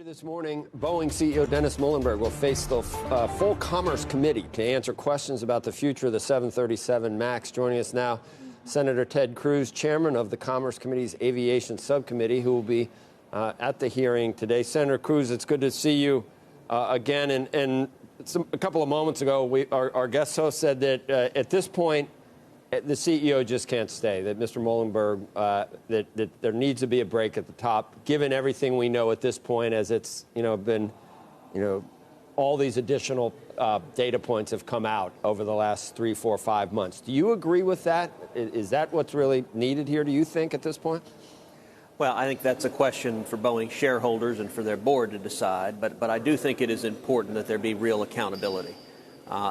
This morning, Boeing CEO Dennis Muilenburg will face the full Commerce Committee to answer questions about the future of the 737 MAX. Joining us now, Senator Ted Cruz, chairman of the Commerce Committees Aviation subcommittee, who will be at the hearing today. Senator Cruz, it's good to see you again. And a couple of moments ago, our guest host said that at this point, the CEO just can't stay, that Mr. Muilenburg, that there needs to be a break at the top, given everything we know at this point, as it's, been, all these additional data points have come out over the last 3, 4, 5 months. Do you agree with that? Is that what's really needed here, do you think, at this point? Well, I think that's a question for Boeing shareholders and for their board to decide, but I do think it is important that there be real accountability.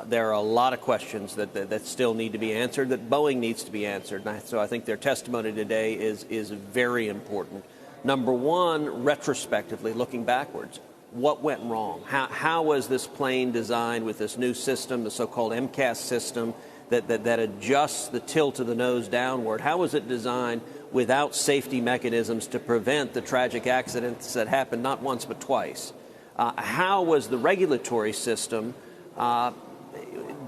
There are a lot of questions that still need to be answered, that Boeing needs to be answered. So I think their testimony today is very important. Number one, retrospectively, looking backwards, what went wrong? How was this plane designed with this new system, the so-called MCAS system, that adjusts the tilt of the nose downward? How was it designed without safety mechanisms to prevent the tragic accidents that happened not once but twice? How was the regulatory system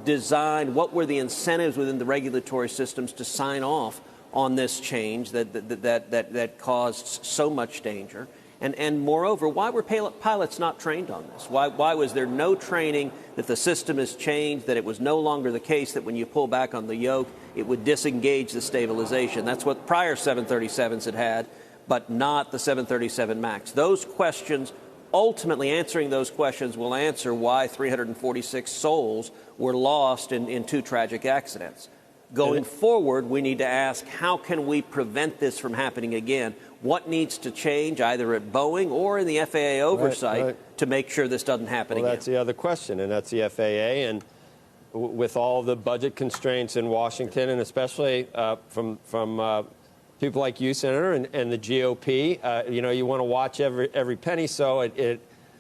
designed? What were the incentives within the regulatory systems to sign off on this change that caused so much danger? And moreover, why were pilots not trained on this? Why was there no training that the system has changed, that it was no longer the case that when you pull back on the yoke, it would disengage the stabilization? That's what prior 737s had, but not the 737 MAX. Those questions, ultimately answering those questions, will answer why 346 souls were lost in 2 tragic accidents. Going forward, we need to ask, how can we prevent this from happening again? What needs to change, either at Boeing or in the FAA oversight, to make sure this doesn't happen again? That's the other question, and that's the FAA. And with all the budget constraints in Washington, and especially from people like you, Senator, and the GOP, you want to watch every penny. So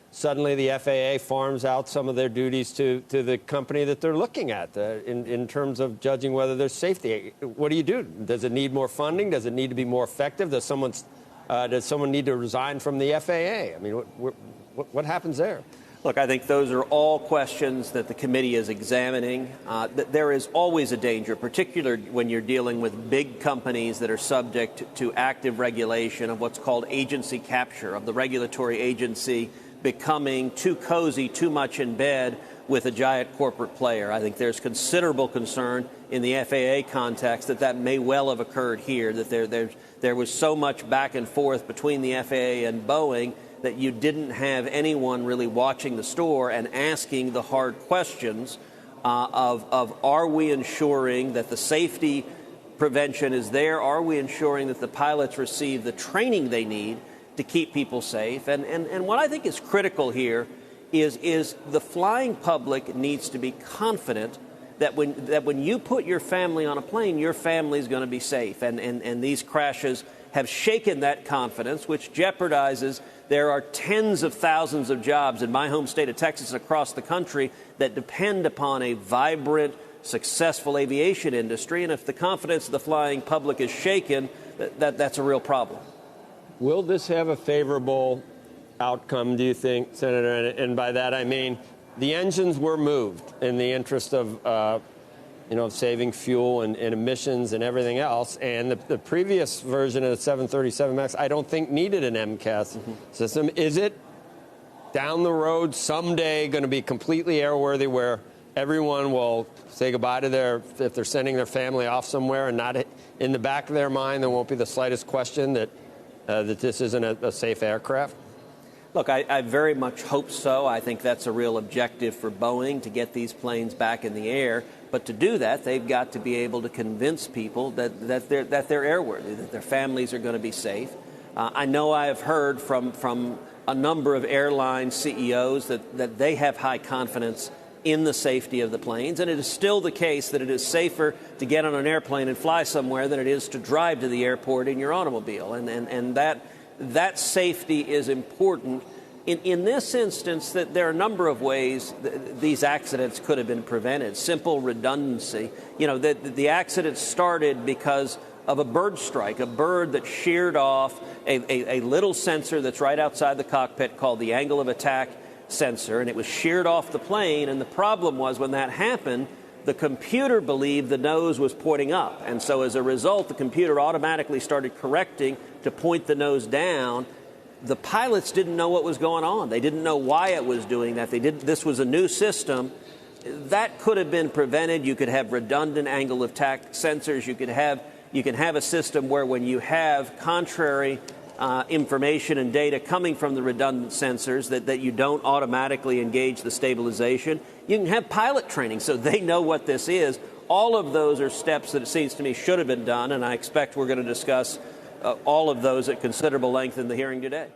suddenly the FAA farms out some of their duties to the company that they're looking at in terms of judging whether there's safety. What do you do? Does it need more funding? Does it need to be more effective? Does someone need to resign from the FAA? I mean, what happens there? Look, I think those are all questions that the committee is examining. There is always a danger, particularly when you're dealing with big companies that are subject to active regulation of what's called agency capture, of the regulatory agency becoming too cozy, too much in bed with a giant corporate player. I think there's considerable concern in the FAA context that may well have occurred here, that there was so much back and forth between the FAA and Boeing that you didn't have anyone really watching the store and asking the hard questions of are we ensuring that the safety prevention is there? Are we ensuring that the pilots receive the training they need to keep people safe? And what I think is critical here is the flying public needs to be confident that when you put your family on a plane, your family is going to be safe. And these crashes have shaken that confidence, which jeopardizes. There are tens of thousands of jobs in my home state of Texas and across the country that depend upon a vibrant, successful aviation industry. And if the confidence of the flying public is shaken, that's a real problem. Will this have a favorable outcome, do you think, Senator? And by that I mean the engines were moved in the interest of saving fuel and emissions and everything else. And the previous version of the 737 MAX, I don't think needed an MCAS system. Is it down the road someday going to be completely airworthy, where everyone will say goodbye to if they're sending their family off somewhere, and not in the back of their mind there won't be the slightest question that this isn't a safe aircraft? Look, I very much hope so. I think that's a real objective for Boeing, to get these planes back in the air. But to do that, they've got to be able to convince people that they're airworthy, that their families are going to be safe. I know I have heard from a number of airline CEOs that they have high confidence in the safety of the planes, and it is still the case that it is safer to get on an airplane and fly somewhere than it is to drive to the airport in your automobile, and that safety is important. In this instance, that there are a number of ways these accidents could have been prevented. Simple redundancy. The accident started because of a bird strike, a bird that sheared off a little sensor that's right outside the cockpit called the angle of attack sensor, and it was sheared off the plane. And the problem was, when that happened, the computer believed the nose was pointing up. And so as a result, the computer automatically started correcting to point the nose down. The pilots didn't know what was going on. They didn't know why it was doing that. This was a new system. That could have been prevented. You could have redundant angle of attack sensors. You can have a system where, when you have contrary information and data coming from the redundant sensors, that you don't automatically engage the stabilization. You can have pilot training so they know what this is. All of those are steps that, it seems to me, should have been done, and I expect we're going to discuss all of those at considerable length in the hearing today.